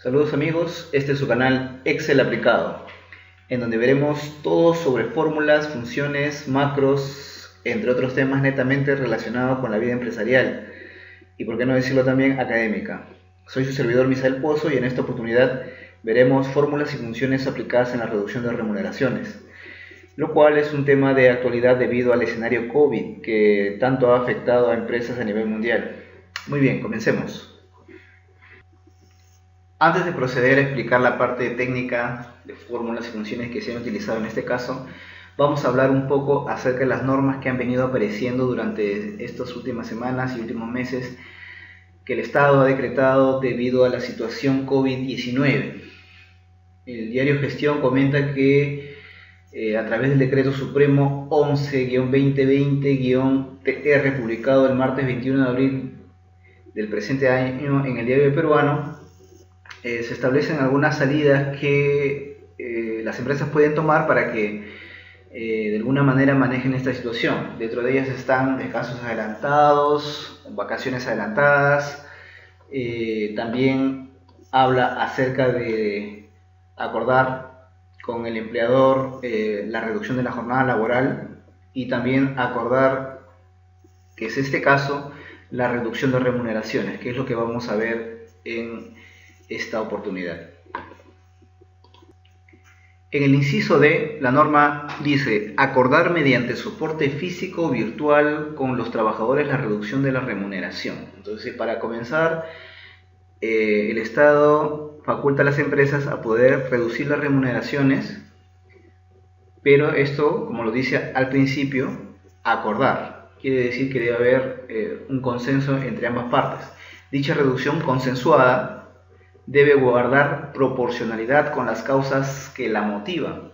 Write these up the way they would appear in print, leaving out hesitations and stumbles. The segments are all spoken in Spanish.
Saludos amigos, este es su canal Excel aplicado, en donde veremos todo sobre fórmulas, funciones, macros, entre otros temas netamente relacionados con la vida empresarial y por qué no decirlo también académica. Soy su servidor Misael Pozo y en esta oportunidad veremos fórmulas y funciones aplicadas en la reducción de remuneraciones, lo cual es un tema de actualidad debido al escenario COVID que tanto ha afectado a empresas a nivel mundial. Muy bien, comencemos. Antes de proceder a explicar la parte técnica de fórmulas y funciones que se han utilizado en este caso, vamos a hablar un poco acerca de las normas que han venido apareciendo durante estas últimas semanas y últimos meses que el Estado ha decretado debido a la situación COVID-19. El diario Gestión comenta que a través del Decreto Supremo 11-2020-TR publicado el martes 21 de abril del presente año en el Diario Peruano, se establecen algunas salidas que las empresas pueden tomar para que de alguna manera manejen esta situación. Dentro de ellas están descansos adelantados, vacaciones adelantadas, también habla acerca de acordar con el empleador la reducción de la jornada laboral y también acordar, que es este caso, la reducción de remuneraciones, que es lo que vamos a ver en esta oportunidad. En el inciso D, la norma dice acordar mediante soporte físico o virtual con los trabajadores la reducción de la remuneración. Entonces, para comenzar, el Estado faculta a las empresas a poder reducir las remuneraciones, pero esto, como lo dice al principio, acordar. Quiere decir que debe haber un consenso entre ambas partes. Dicha reducción consensuada debe guardar proporcionalidad con las causas que la motivan.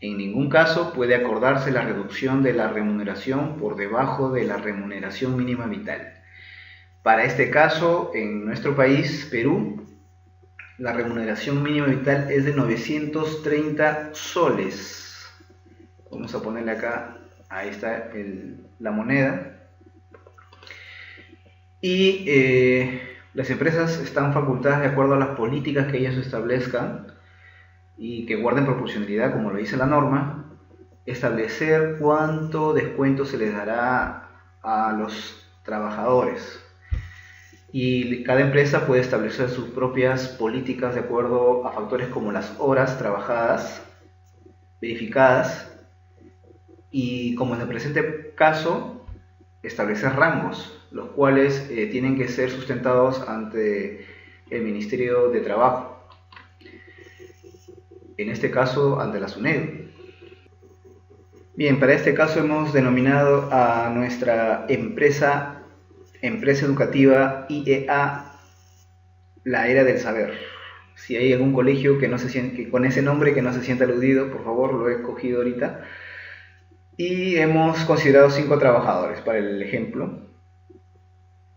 En ningún caso puede acordarse la reducción de la remuneración por debajo de la remuneración mínima vital. Para este caso, en nuestro país, Perú, la remuneración mínima vital es de 930 soles. Vamos a ponerle acá, ahí está la moneda. Y las empresas están facultadas de acuerdo a las políticas que ellas establezcan y que guarden proporcionalidad, como lo dice la norma, establecer cuánto descuento se les dará a los trabajadores. Y cada empresa puede establecer sus propias políticas de acuerdo a factores como las horas trabajadas, verificadas, y como en el presente caso, establecer rangos, los cuales tienen que ser sustentados ante el Ministerio de Trabajo, en este caso ante la SUNEDU. Bien, para este caso hemos denominado a nuestra empresa educativa IEA, la Era del Saber. Si hay algún colegio que con ese nombre que no se sienta aludido, por favor, lo he escogido ahorita. Y hemos considerado 5 trabajadores para el ejemplo.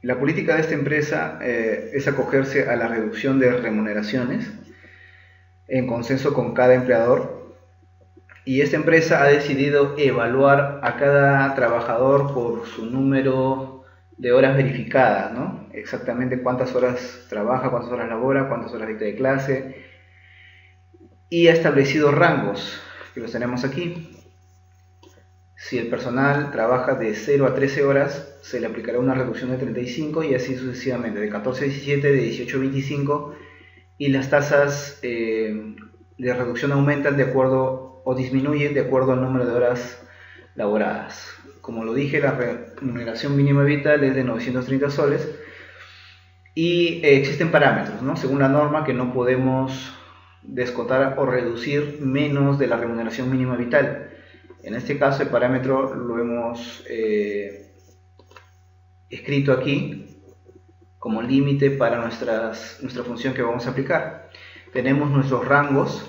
La política de esta empresa es acogerse a la reducción de remuneraciones en consenso con cada empleador, y esta empresa ha decidido evaluar a cada trabajador por su número de horas verificadas, ¿no? Exactamente cuántas horas trabaja, cuántas horas labora, cuántas horas dicta de clase, y ha establecido rangos, que los tenemos aquí. Si el personal trabaja de 0 a 13 horas, se le aplicará una reducción de 35 y así sucesivamente, de 14 a 17, de 18 a 25, y las tasas de reducción aumentan de acuerdo o disminuyen de acuerdo al número de horas laboradas. Como lo dije, la remuneración mínima vital es de 930 soles y existen parámetros, ¿no? Según la norma, que no podemos descontar o reducir menos de la remuneración mínima vital. En este caso el parámetro lo hemos escrito aquí como límite para nuestra función que vamos a aplicar. Tenemos nuestros rangos,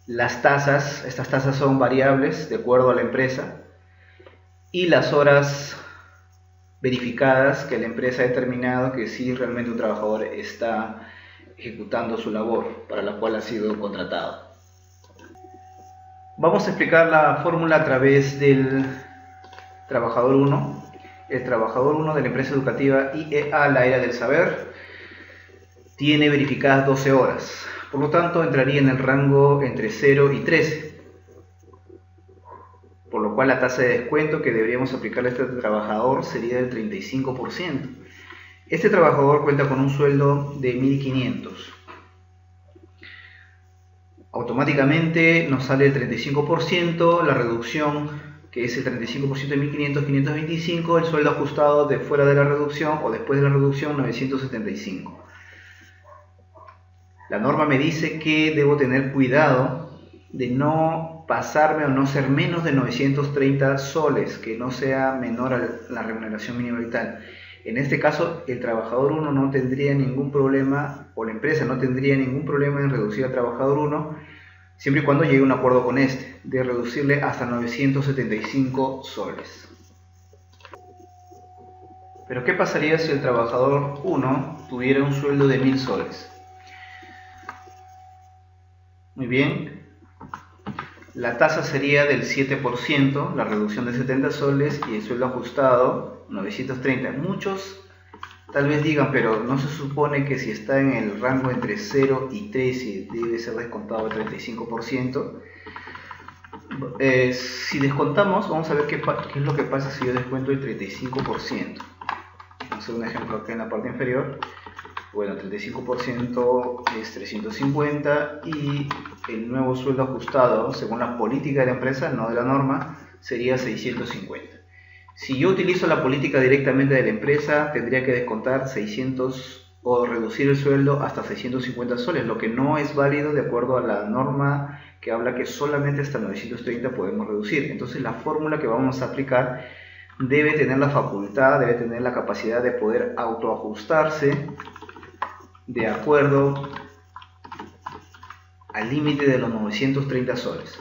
las tasas, estas tasas son variables de acuerdo a la empresa, y las horas verificadas que la empresa ha determinado que sí realmente un trabajador está ejecutando su labor para la cual ha sido contratado. Vamos a explicar la fórmula a través del trabajador 1. El trabajador 1 de la empresa educativa IEA, la Era del Saber, tiene verificadas 12 horas, por lo tanto entraría en el rango entre 0 y 13, por lo cual la tasa de descuento que deberíamos aplicarle a este trabajador sería del 35%. Este trabajador cuenta con un sueldo de 1.500. Automáticamente nos sale el 35%, la reducción que es el 35% de 1.500, 525, el sueldo ajustado de fuera de la reducción o después de la reducción 975. La norma me dice que debo tener cuidado de no pasarme o no ser menos de 930 soles, que no sea menor a la remuneración mínima vital. En este caso, el trabajador 1 no tendría ningún problema, o la empresa no tendría ningún problema en reducir al trabajador 1, siempre y cuando llegue a un acuerdo con este, de reducirle hasta 975 soles. Pero ¿qué pasaría si el trabajador 1 tuviera un sueldo de 1.000 soles? Muy bien, la tasa sería del 7%, la reducción de 70 soles y el sueldo ajustado 930. Muchos tal vez digan, pero no se supone que si está en el rango entre 0 y 13 debe ser descontado el 35%. Si descontamos, vamos a ver qué es lo que pasa si yo descuento el 35%. Vamos a hacer un ejemplo acá en la parte inferior. Bueno, 35% es 350 y el nuevo sueldo ajustado, según la política de la empresa, no de la norma, sería 650. Si yo utilizo la política directamente de la empresa, tendría que descontar 600 o reducir el sueldo hasta 650 soles, lo que no es válido de acuerdo a la norma que habla que solamente hasta 930 podemos reducir. Entonces la fórmula que vamos a aplicar debe tener la facultad, debe tener la capacidad de poder autoajustarse de acuerdo al límite de los 930 soles.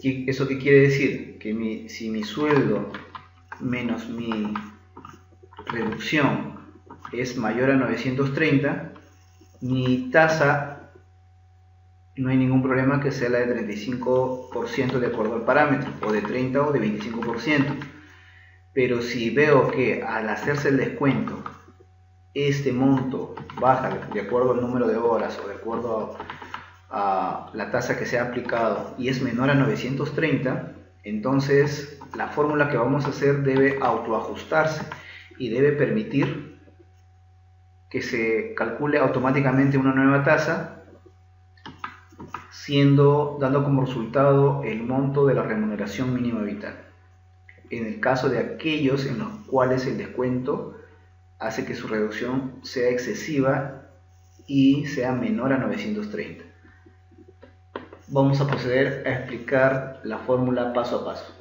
¿Eso qué quiere decir? Que si mi sueldo menos mi reducción es mayor a 930, mi tasa no hay ningún problema que sea la de 35% de acuerdo al parámetro, o de 30 o de 25%. Pero si veo que al hacerse el descuento este monto baja de acuerdo al número de horas o de acuerdo a la tasa que se ha aplicado y es menor a 930, entonces la fórmula que vamos a hacer debe autoajustarse y debe permitir que se calcule automáticamente una nueva tasa, dando como resultado el monto de la remuneración mínima vital, en el caso de aquellos en los cuales el descuento hace que su reducción sea excesiva y sea menor a 930. Vamos a proceder a explicar la fórmula paso a paso.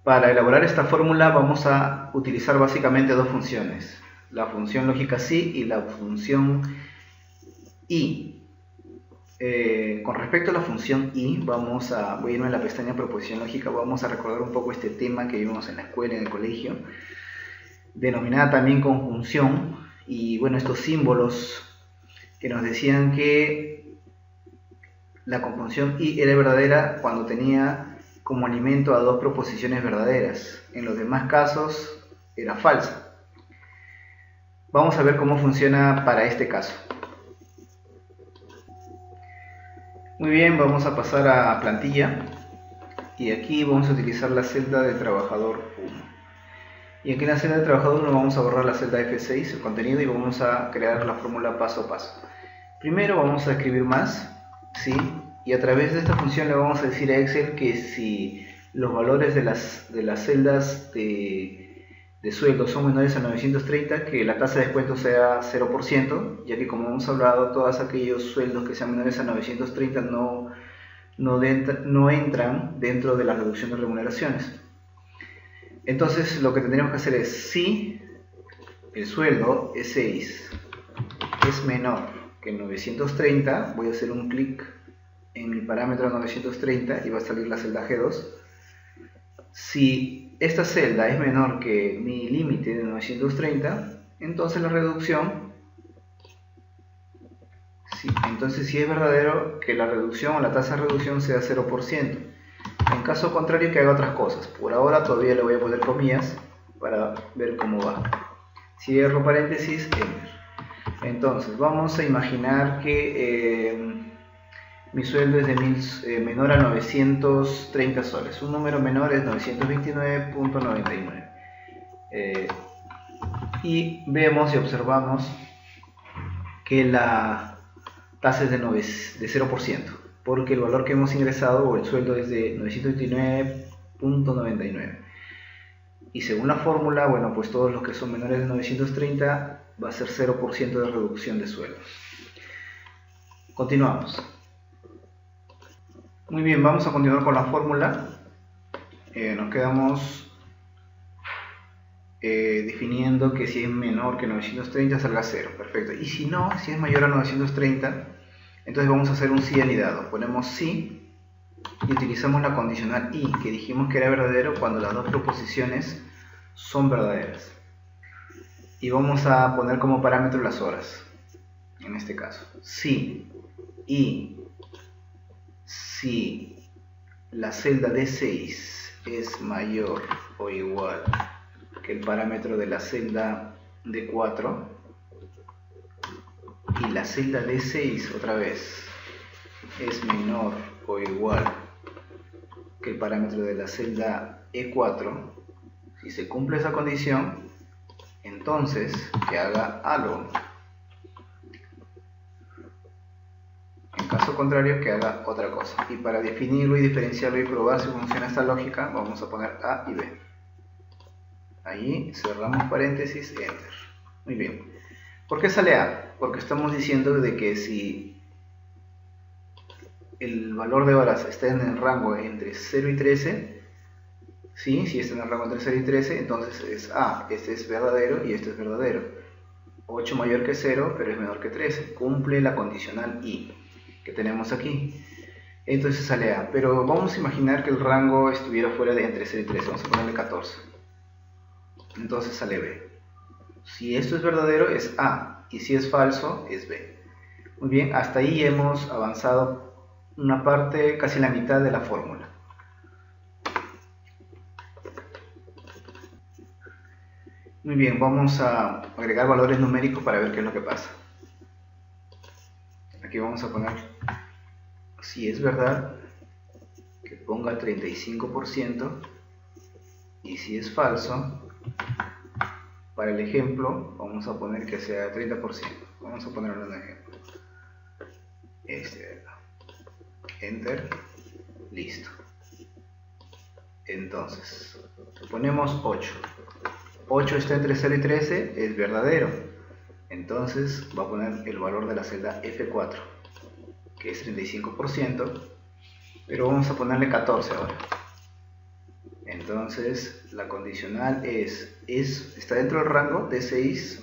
Para elaborar esta fórmula vamos a utilizar básicamente dos funciones, la función lógica sí y la función y. Con respecto a la función y, voy a irme a la pestaña proposición lógica, vamos a recordar un poco este tema que vimos en la escuela, en el colegio, denominada también conjunción, y bueno, estos símbolos que nos decían que la conjunción y era verdadera cuando tenía como alimento a dos proposiciones verdaderas, en los demás casos era falsa. Vamos a ver cómo funciona para este caso. Muy bien, vamos a pasar a plantilla y aquí vamos a utilizar la celda de trabajador 1. Y aquí en la celda de trabajador 1 vamos a borrar la celda F6, el contenido, y vamos a crear la fórmula paso a paso. Primero vamos a escribir más, ¿sí? Y a través de esta función le vamos a decir a Excel que si los valores de las celdas de sueldo son menores a 930, que la tasa de descuento sea 0%, ya que como hemos hablado, todos aquellos sueldos que sean menores a 930 no entran dentro de la reducción de remuneraciones. Entonces lo que tendríamos que hacer es, si el sueldo E6 es menor que 930, voy a hacer un clic en mi parámetro 930 y va a salir la celda G2. Si esta celda es menor que mi límite de 930, entonces la reducción, entonces sí es verdadero que la reducción o la tasa de reducción sea 0%. En caso contrario, que haga otras cosas. Por ahora todavía le voy a poner comillas para ver cómo va. Cierro paréntesis, enter. Entonces, vamos a imaginar que mi sueldo es de menor a 930 soles. Un número menor es 929.99. Y vemos y observamos que la tasa es de 0%, porque el valor que hemos ingresado o el sueldo es de 929.99. Y según la fórmula, bueno, pues todos los que son menores de 930 va a ser 0% de reducción de sueldos. Continuamos. Muy bien, vamos a continuar con la fórmula. Nos quedamos definiendo que si es menor que 930 salga 0. Perfecto. Y si no, si es mayor a 930, entonces vamos a hacer un sí anidado. Ponemos sí y utilizamos la condicional y, que dijimos que era verdadero cuando las dos proposiciones son verdaderas. Y vamos a poner como parámetro las horas, en este caso. Si la celda D6 es mayor o igual que el parámetro de la celda D4 y la celda D6 otra vez es menor o igual que el parámetro de la celda E4, si se cumple esa condición, entonces que haga algo. En caso contrario, que haga otra cosa. Y para definirlo y diferenciarlo y probar si funciona esta lógica, vamos a poner A y B. Ahí cerramos paréntesis, enter. Muy bien. ¿Por qué sale A? Porque estamos diciendo de que si el valor de horas está en el rango entre 0 y 13, ¿sí? Si está en el rango entre 0 y 13, entonces es A. Este es verdadero y este es verdadero. 8 mayor que 0, pero es menor que 13. Cumple la condicional I que tenemos aquí. Entonces sale A. Pero vamos a imaginar que el rango estuviera fuera de entre 0 y 13. Vamos a ponerle 14. Entonces sale B. Si esto es verdadero es A. Y si es falso es B. Muy bien, hasta ahí hemos avanzado una parte, casi la mitad de la fórmula. Muy bien, vamos a agregar valores numéricos para ver qué es lo que pasa. Aquí vamos a poner, si es verdad, que ponga 35%, y si es falso, para el ejemplo, vamos a poner que sea 30%. Vamos a poner un ejemplo. Este de acá. Enter. Listo. Entonces, ponemos 8. 8 está entre 0 y 13, es verdadero. Entonces va a poner el valor de la celda F4, que es 35%, pero vamos a ponerle 14 ahora. Entonces la condicional está dentro del rango de 6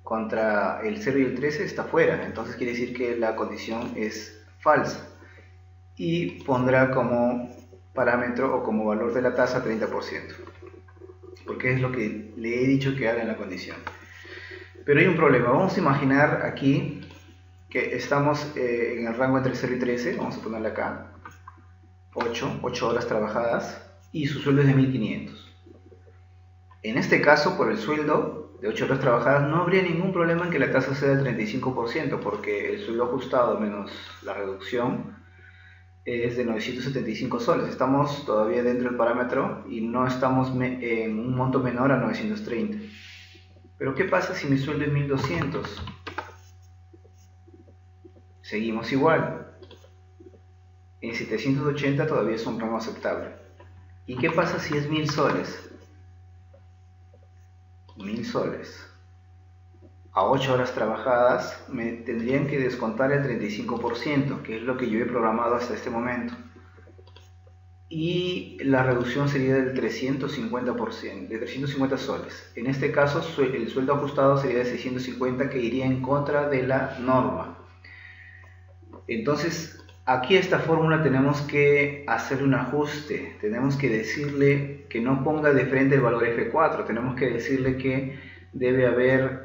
contra el 0 y el 13 está fuera, entonces quiere decir que la condición es falsa y pondrá como parámetro o como valor de la tasa 30%, porque es lo que le he dicho que haga en la condición. Pero hay un problema. Vamos a imaginar aquí que estamos en el rango entre 0 y 13, vamos a ponerle acá 8 horas trabajadas y su sueldo es de 1500. En este caso, por el sueldo de 8 horas trabajadas no habría ningún problema en que la tasa sea del 35%, porque el sueldo ajustado menos la reducción es de 975 soles. Estamos todavía dentro del parámetro y no estamos en un monto menor a 930. Pero ¿qué pasa si mi sueldo es 1200? Seguimos igual. En 780 todavía es un rango aceptable. ¿Y qué pasa si es 1000 soles? 1000 soles. A 8 horas trabajadas me tendrían que descontar el 35%, que es lo que yo he programado hasta este momento. Y la reducción sería del 350%, de 350 soles. En este caso el sueldo ajustado sería de 650, que iría en contra de la norma. Entonces aquí a esta fórmula tenemos que hacer un ajuste. Tenemos que decirle que no ponga de frente el valor F4. Tenemos que decirle que debe haber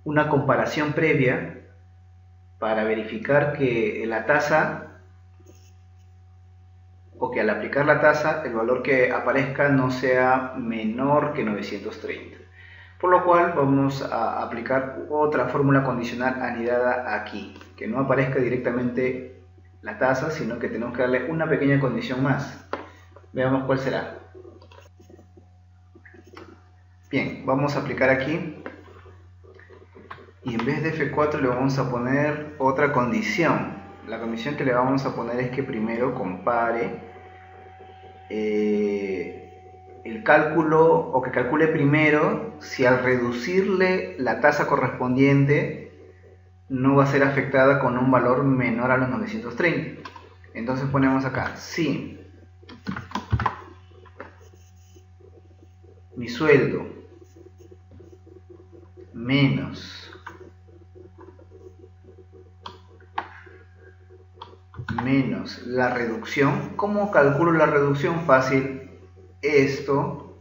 una comparación previa para verificar que la tasa, o que al aplicar la tasa el valor que aparezca no sea menor que 930. Por lo cual vamos a aplicar otra fórmula condicional anidada aquí, que no aparezca directamente la tasa, sino que tenemos que darle una pequeña condición más. Veamos cuál será. Bien, vamos a aplicar aquí y en vez de F4 le vamos a poner otra condición. La condición que le vamos a poner es que primero compare el cálculo, o que calcule primero si al reducirle la tasa correspondiente no va a ser afectada con un valor menor a los 930. Entonces ponemos acá, si mi sueldo menos la reducción. ¿Cómo calculo la reducción? Fácil, esto,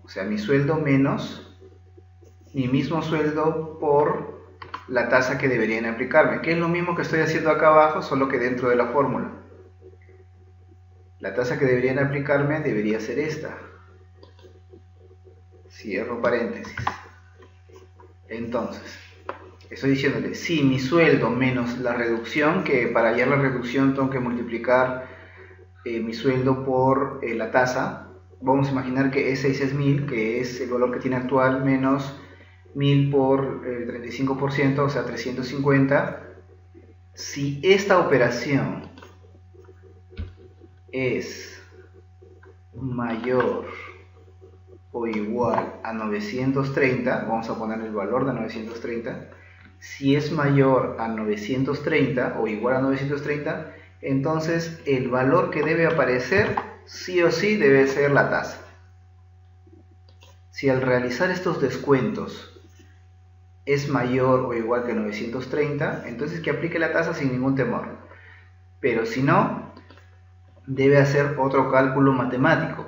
o sea, mi sueldo menos mi mismo sueldo por la tasa que deberían aplicarme, que es lo mismo que estoy haciendo acá abajo, solo que dentro de la fórmula. La tasa que deberían aplicarme debería ser esta. Cierro paréntesis. Entonces, estoy diciéndole, si mi sueldo menos la reducción, que para hallar la reducción tengo que multiplicar mi sueldo por la tasa. Vamos a imaginar que E6 es 1000, que es el valor que tiene actual, menos 1000 por el 35%, o sea 350. Si esta operación es mayor o igual a 930, vamos a poner el valor de 930, si es mayor a 930 o igual a 930, entonces el valor que debe aparecer sí o sí debe ser la tasa. Si al realizar estos descuentos es mayor o igual que 930, entonces que aplique la tasa sin ningún temor. Pero si no, debe hacer otro cálculo matemático.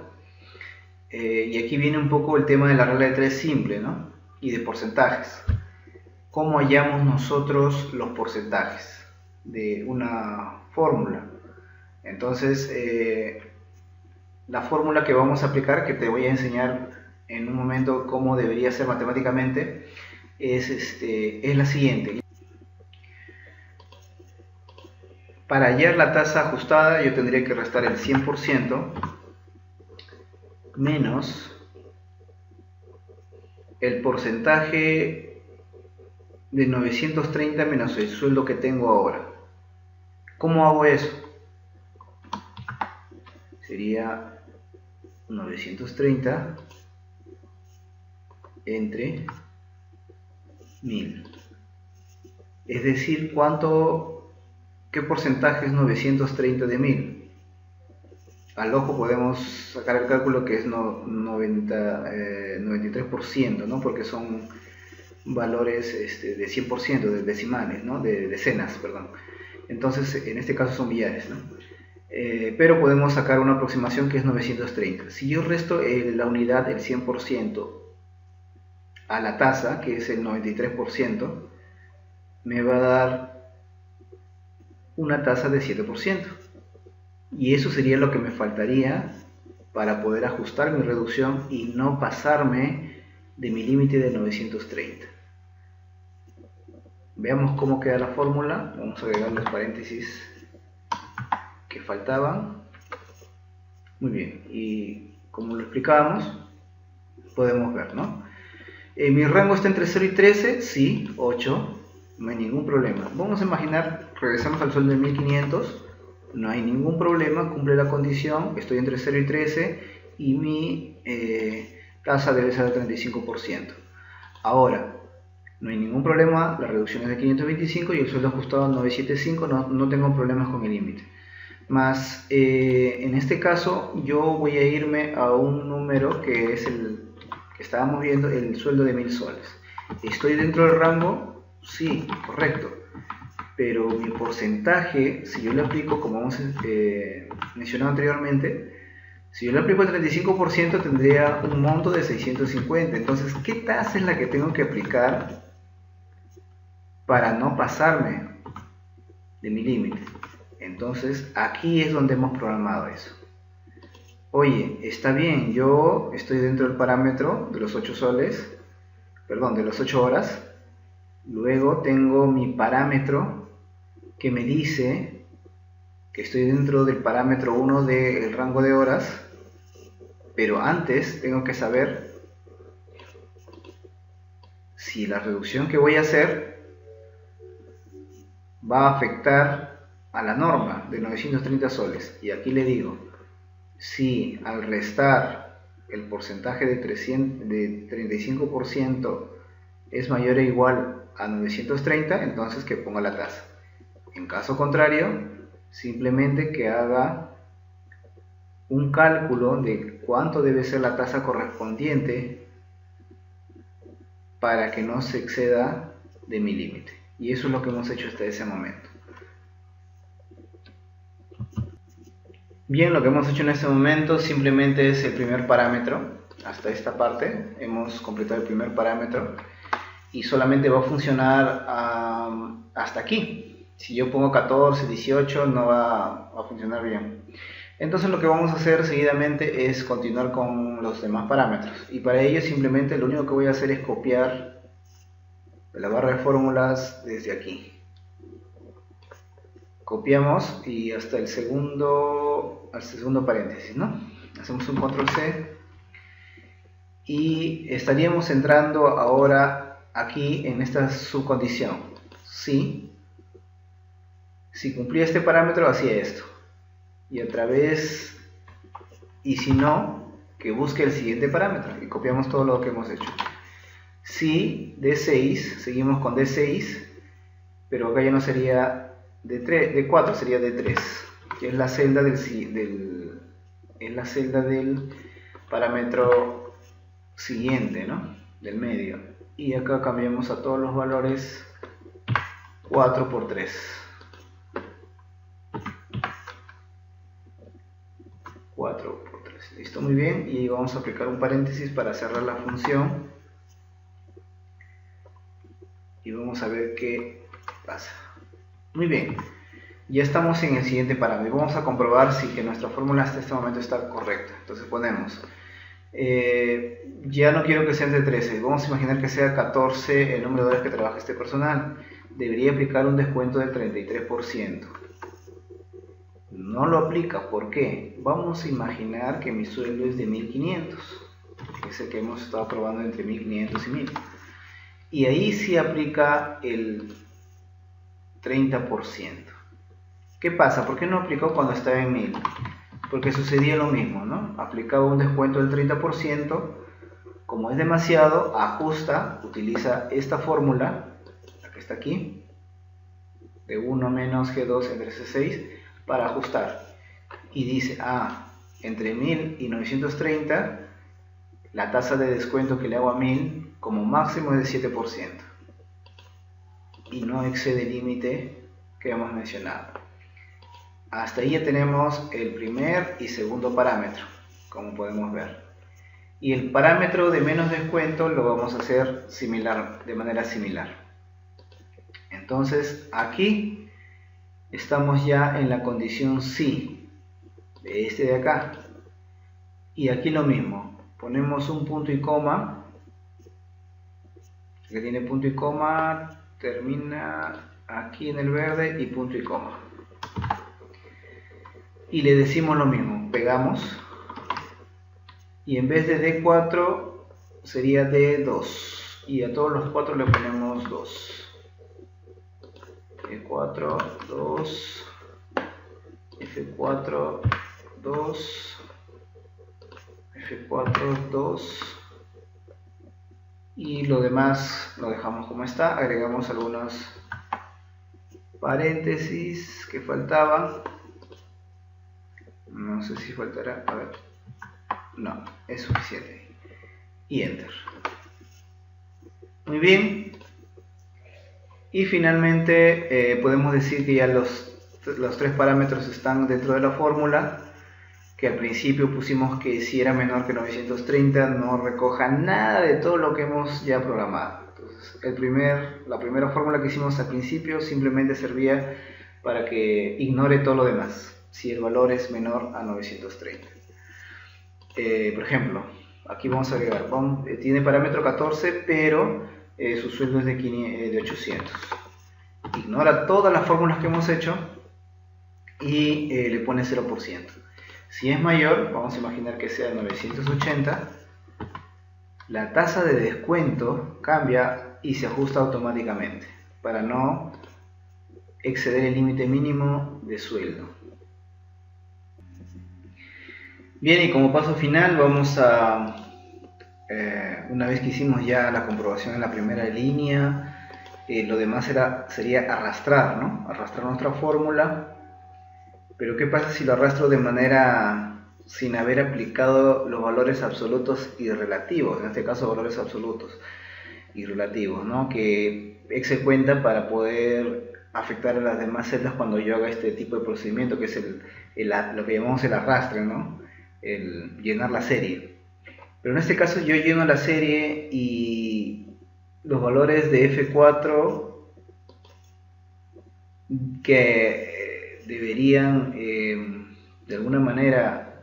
Y aquí viene un poco el tema de la regla de 3 simple, ¿no? Y de porcentajes. ¿Cómo hallamos nosotros los porcentajes de una fórmula? Entonces, la fórmula que vamos a aplicar, que te voy a enseñar en un momento cómo debería ser matemáticamente, es la siguiente. Para hallar la tasa ajustada, yo tendría que restar el 100% menos el porcentaje de 930 menos el sueldo que tengo ahora. ¿Cómo hago eso? Sería 930 entre 1000. Es decir, ¿qué porcentaje es 930 de 1000? Al ojo podemos sacar el cálculo que es 93%, ¿no? Porque son valores de 100%, de decimales, ¿no? De decenas, perdón. Entonces, en este caso son millares, ¿no? Pero podemos sacar una aproximación que es 930. Si yo resto la unidad, el 100%, a la tasa, que es el 93%, me va a dar una tasa de 7%. Y eso sería lo que me faltaría para poder ajustar mi reducción y no pasarme de mi límite de 930. Veamos cómo queda la fórmula. Vamos a agregar los paréntesis que faltaban. Muy bien, y como lo explicábamos, podemos ver, ¿no? Mi rango está entre 0 y 13, sí, 8, no hay ningún problema. Vamos a imaginar, regresamos al sueldo de 1500, no hay ningún problema, cumple la condición, estoy entre 0 y 13 y mi tasa debe ser del 35%. Ahora, no hay ningún problema, la reducción es de 525 y el sueldo ajustado a 975, no tengo problemas con el límite. Más, en este caso, yo voy a irme a un número que es el que estábamos viendo, el sueldo de 1000 soles. ¿Estoy dentro del rango? Sí, correcto. Pero mi porcentaje, si yo le aplico, como hemos mencionado anteriormente, si yo le aplico el 35%, tendría un monto de 650. Entonces, ¿qué tasa es la que tengo que aplicar para no pasarme de mi límite? Entonces, aquí es donde hemos programado eso. oye, está bien, yo estoy dentro del parámetro de los 8 soles, perdón, de las 8 horas. Luego tengo mi parámetro que me dice que estoy dentro del parámetro 1 del rango de horas, pero antes tengo que saber si la reducción que voy a hacer va a afectar a la norma de 930 soles. Y aquí le digo, si al restar el porcentaje de 35% es mayor o igual a 930, entonces que ponga la tasa. En caso contrario, simplemente que haga un cálculo de cuánto debe ser la tasa correspondiente para que no se exceda de mi límite. Y eso es lo que hemos hecho hasta ese momento. Bien, lo que hemos hecho en este momento simplemente es el primer parámetro. Hasta esta parte hemos completado el primer parámetro y solamente va a funcionar hasta aquí. Si yo pongo 14, 18 no va a funcionar bien. Entonces lo que vamos a hacer seguidamente es continuar con los demás parámetros, y para ello simplemente lo único que voy a hacer es copiar la barra de fórmulas desde aquí. Copiamos y hasta el segundo paréntesis, ¿no? Hacemos un control C y estaríamos entrando ahora aquí en esta subcondición. Si cumplía este parámetro hacía esto, y si no, que busque el siguiente parámetro, y copiamos todo lo que hemos hecho. Si D6, seguimos con D6, pero acá ya no sería D4, sería D3, que es la celda del parámetro siguiente, ¿no? Del medio. Y acá cambiamos a todos los valores 4 por 3. 4 por 3. Listo, muy bien. Y vamos a aplicar un paréntesis para cerrar la función. Y vamos a ver qué pasa. Muy bien. Ya estamos en el siguiente parámetro. Vamos a comprobar si que nuestra fórmula hasta este momento está correcta. Entonces ponemos, ya no quiero que sea entre 13. Vamos a imaginar que sea 14 el número de horas que trabaja este personal. Debería aplicar un descuento del 33%. No lo aplica, ¿por qué? Vamos a imaginar que mi sueldo es de 1500, que es el que hemos estado probando entre 1500 y 1000. Y ahí sí aplica el 30%. ¿Qué pasa? ¿Por qué no aplicó cuando estaba en 1000? Porque sucedía lo mismo, ¿no? Aplicaba un descuento del 30%, como es demasiado, ajusta, utiliza esta fórmula, la que está aquí, de 1 menos G2 entre C6, para ajustar, y dice, entre 1000 y 930 la tasa de descuento que le hago a 1000 como máximo es de 7% y no excede el límite que hemos mencionado. Hasta ahí ya tenemos el primer y segundo parámetro, como podemos ver, y el parámetro de menos descuento lo vamos a hacer de manera similar. Entonces aquí estamos ya en la condición sí, de este de acá. Y aquí lo mismo, ponemos un punto y coma, que tiene punto y coma, termina aquí en el verde y punto y coma. Y le decimos lo mismo, pegamos, y en vez de D4 sería D2, y a todos los 4 le ponemos 2. F4, 2, F4, 2, F4, 2, y lo demás lo dejamos como está. Agregamos algunos paréntesis que faltaban, no sé si faltará, a ver, no, es suficiente, y enter. Muy bien. Y finalmente podemos decir que ya los 3 parámetros están dentro de la fórmula, que al principio pusimos que si era menor que 930 no recoja nada de todo lo que hemos ya programado. Entonces la primera fórmula que hicimos al principio simplemente servía para que ignore todo lo demás, si el valor es menor a 930. por ejemplo, aquí vamos a agregar, tiene parámetro 14, pero su sueldo es de 800. Ignora todas las fórmulas que hemos hecho y le pone 0%. Si es mayor, vamos a imaginar que sea 980, la tasa de descuento cambia y se ajusta automáticamente para no exceder el límite mínimo de sueldo. Bien, y como paso final vamos a, una vez que hicimos ya la comprobación en la primera línea, lo demás sería arrastrar, ¿no? Arrastrar nuestra fórmula. Pero ¿qué pasa si lo arrastro de manera sin haber aplicado los valores absolutos y relativos? En este caso valores absolutos y relativos, ¿no? Que Excel cuenta para poder afectar a las demás celdas cuando yo haga este tipo de procedimiento, que es lo que llamamos el arrastre, ¿no? El llenar la serie. Pero en este caso yo lleno la serie y los valores de F4 que deberían de alguna manera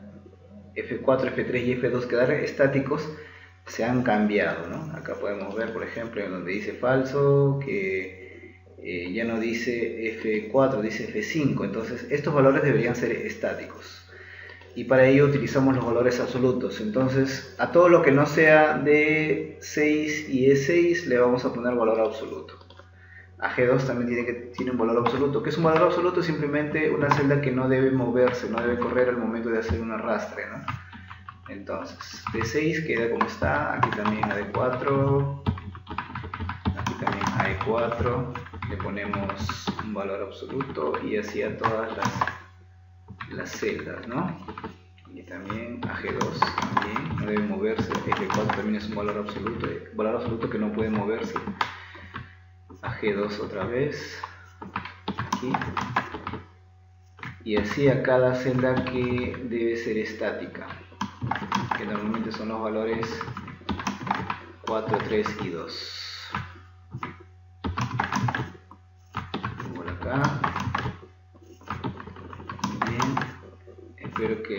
F4, F3 y F2 quedar estáticos se han cambiado, ¿no? Acá podemos ver, por ejemplo, en donde dice falso que ya no dice F4, dice F5. Entonces estos valores deberían ser estáticos y para ello utilizamos los valores absolutos. Entonces a todo lo que no sea de 6 y E6 le vamos a poner valor absoluto. A G2 también tiene un valor absoluto. ¿Qué es un valor absoluto? Simplemente una celda que no debe moverse, no debe correr al momento de hacer un arrastre, ¿no? Entonces, D6 queda como está, aquí también a D4, aquí también a E4, le ponemos un valor absoluto y así a todas las celdas, ¿no? Y también a G2 también no debe moverse, F4 también es un valor absoluto que no puede moverse. A G2 otra vez, aquí, y así a cada celda que debe ser estática, que normalmente son los valores 4, 3 y 2. Por acá. Muy bien, espero que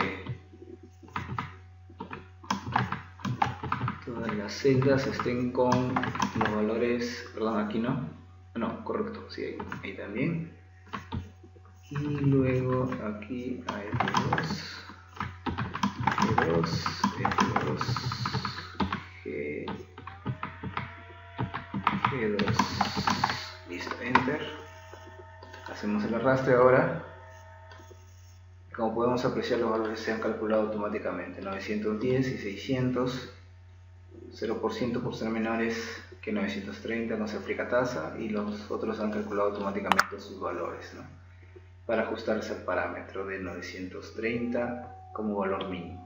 todas las celdas estén con los valores, perdón, aquí no, correcto, sí, ahí también, y luego aquí a F2, G2, listo, enter, hacemos el arrastre ahora. Como podemos apreciar, los valores se han calculado automáticamente, 910 y 600, 0% por ser menores que 930 no se aplica tasa y los otros han calculado automáticamente sus valores, ¿no? Para ajustarse al parámetro de 930 como valor mínimo.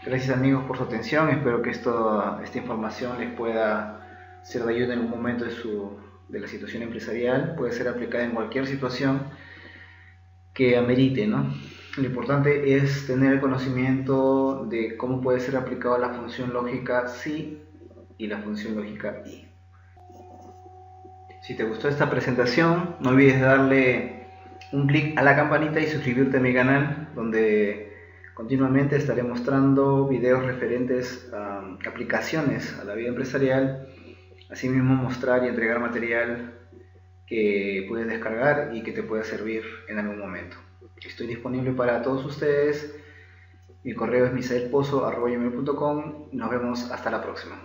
Gracias amigos por su atención, espero que esta información les pueda ser de ayuda en algún momento de la situación empresarial. Puede ser aplicada en cualquier situación que amerite, ¿no? Lo importante es tener el conocimiento de cómo puede ser aplicada la función lógica si y la función lógica y. Si te gustó esta presentación, no olvides darle un clic a la campanita y suscribirte a mi canal, donde continuamente estaré mostrando videos referentes a aplicaciones a la vida empresarial, asimismo mostrar y entregar material que puedes descargar y que te pueda servir en algún momento. Estoy disponible para todos ustedes. Mi correo es misaelpozo@gmail.com. Nos vemos hasta la próxima.